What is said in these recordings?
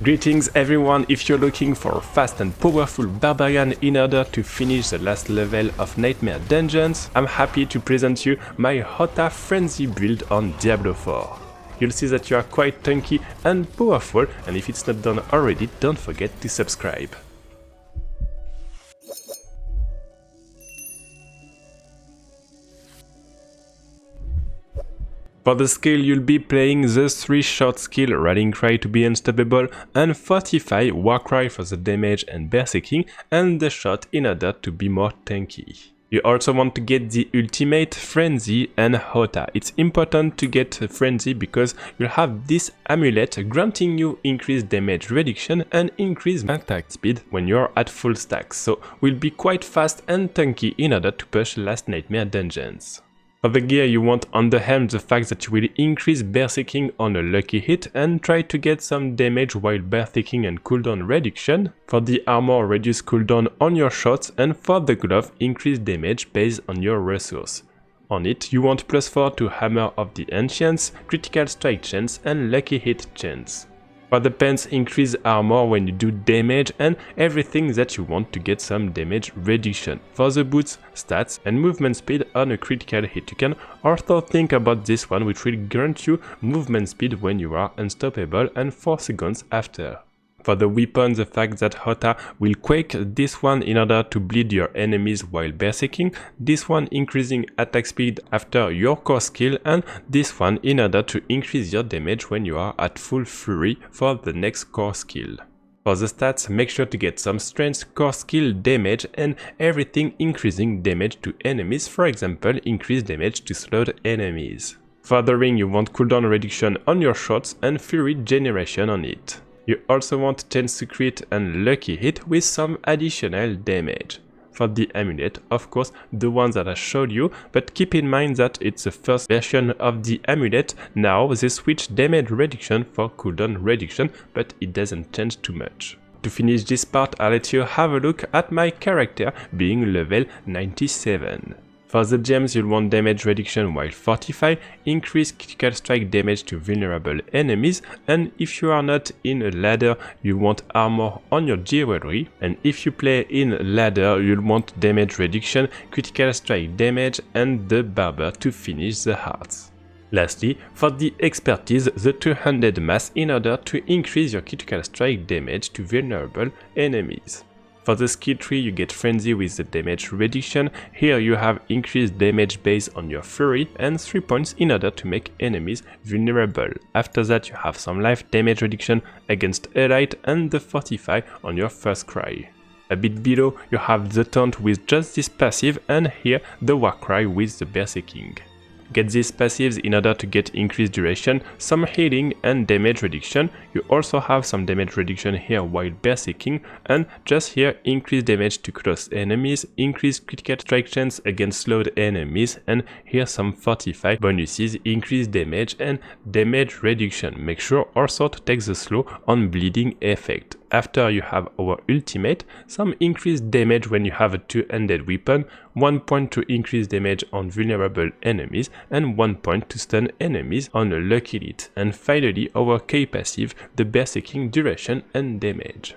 Greetings everyone, if you're looking for a fast and powerful barbarian in order to finish the last level of Nightmare Dungeons, I'm happy to present you my Hota Frenzy build on Diablo IV. You'll see that you are quite tanky and powerful, and if it's not done already, don't forget to subscribe. For the skill, you'll be playing the 3 short skill Rallying Cry to be unstoppable and Fortify Warcry for the damage and berserking, and the shot in order to be more tanky. You also want to get the ultimate Frenzy and Hota. It's important to get Frenzy because you'll have this amulet granting you increased damage reduction and increased attack speed when you're at full stacks, so will be quite fast and tanky in order to push last Nightmare Dungeons. For the gear, you want on the helm the fact that you will increase berserking on a lucky hit and try to get some damage while berserking and cooldown reduction. For the armor, reduce cooldown on your shots, and for the glove, increase damage based on your resource. On it, you want +4 to Hammer of the Ancients, critical strike chance and lucky hit chance. For the pants, increase armor when you do damage and everything that you want to get some damage reduction. For the boots, stats and movement speed on a critical hit. You can also think about this one, which will grant you movement speed when you are unstoppable and 4 seconds after. For the weapon, the fact that Hota will quake this one in order to bleed your enemies while berserking, this one increasing attack speed after your core skill, and this one in order to increase your damage when you are at full fury for the next core skill. For the stats, make sure to get some strength, core skill, damage, and everything increasing damage to enemies, for example increase damage to slowed enemies. For the ring, you want cooldown reduction on your shots and fury generation on it. You also want chance to crit and lucky hit with some additional damage. For the amulet, of course, the ones that I showed you, but keep in mind that it's the first version of the amulet. Now they switch damage reduction for cooldown reduction, but it doesn't change too much. To finish this part, I'll let you have a look at my character being level 97. For the gems, you'll want damage reduction while Fortify, increase critical strike damage to vulnerable enemies, and if you are not in a ladder, you want armor on your jewelry, and if you play in ladder, you'll want damage reduction, critical strike damage, and the barber to finish the hearts. Lastly, for the expertise, the 200 mass in order to increase your critical strike damage to vulnerable enemies. For the skill tree, you get Frenzy with the damage reduction. Here you have increased damage based on your fury and 3 points in order to make enemies vulnerable. After that you have some life damage reduction against Elite and the Fortify on your first cry. A bit below you have the taunt with just this passive, and here the Warcry with the berserking. Get these passives in order to get increased duration, some healing and damage reduction. You also have some damage reduction here while berserking, and just here increase damage to close enemies, increase critical strike chance against slowed enemies, and here some Fortify bonuses, increase damage and damage reduction. Make sure also to take the slow on bleeding effect. After you have our ultimate, some increased damage when you have a two-handed weapon, 1 point to increase damage on vulnerable enemies, and 1 point to stun enemies on a lucky hit, and finally our K passive, the berserking duration and damage.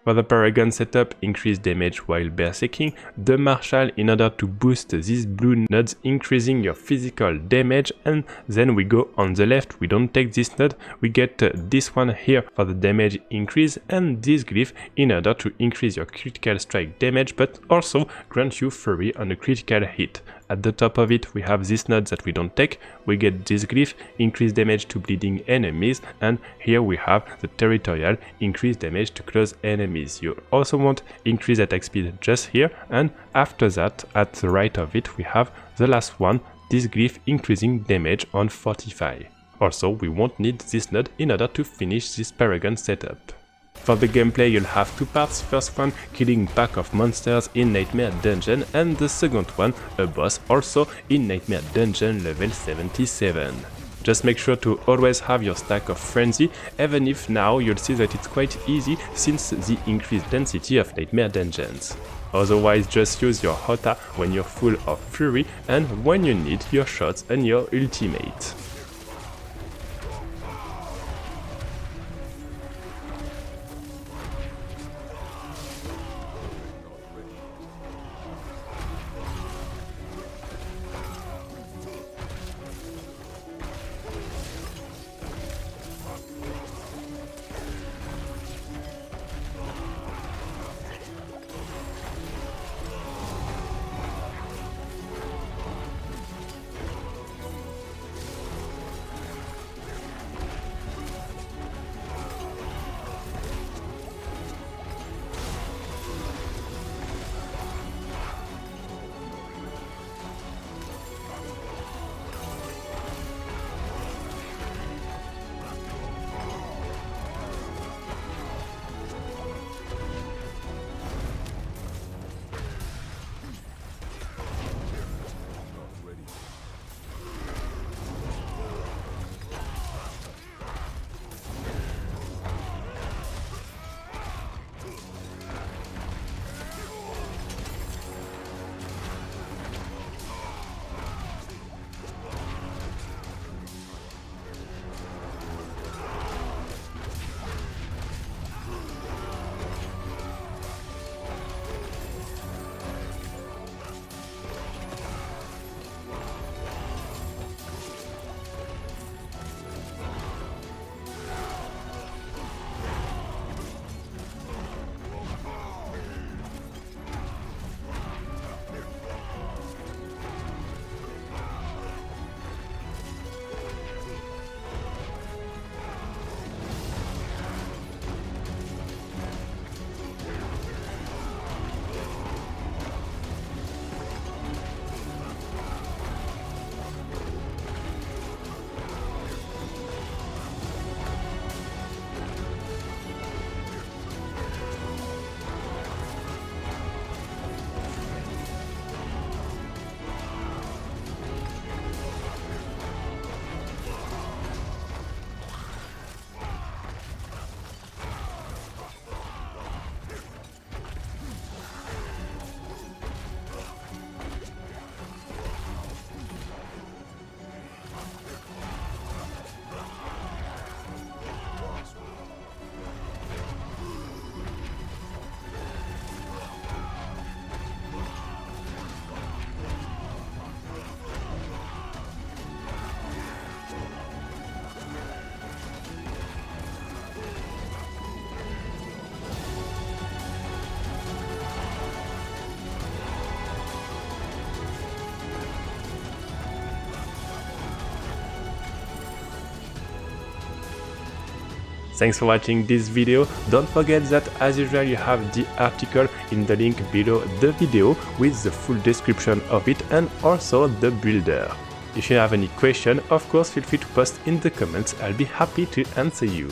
For the Paragon setup, increase damage while berserking, the Marshal in order to boost these blue nodes, increasing your physical damage, and then we go on the left, we don't take this node, we get this one here for the damage increase, and this glyph in order to increase your critical strike damage, but also grant you fury on a critical hit. At the top of it we have this node that we don't take, we get this glyph, increase damage to bleeding enemies, and here we have the territorial, increase damage to close enemies. You also want increase attack speed just here, and after that at the right of it we have the last one, this glyph increasing damage on Fortify. Also we won't need this node in order to finish this Paragon setup. For the gameplay you'll have 2 parts, first one killing pack of monsters in Nightmare Dungeon, and the second one a boss also in Nightmare Dungeon level 77. Just make sure to always have your stack of Frenzy, even if now you'll see that it's quite easy since the increased density of Nightmare Dungeons. Otherwise just use your Hota when you're full of Fury and when you need your shots and your ultimate. Thanks for watching this video. Don't forget that as usual you have the article in the link below the video with the full description of it and also the builder. If you have any question, of course feel free to post in the comments, I'll be happy to answer you.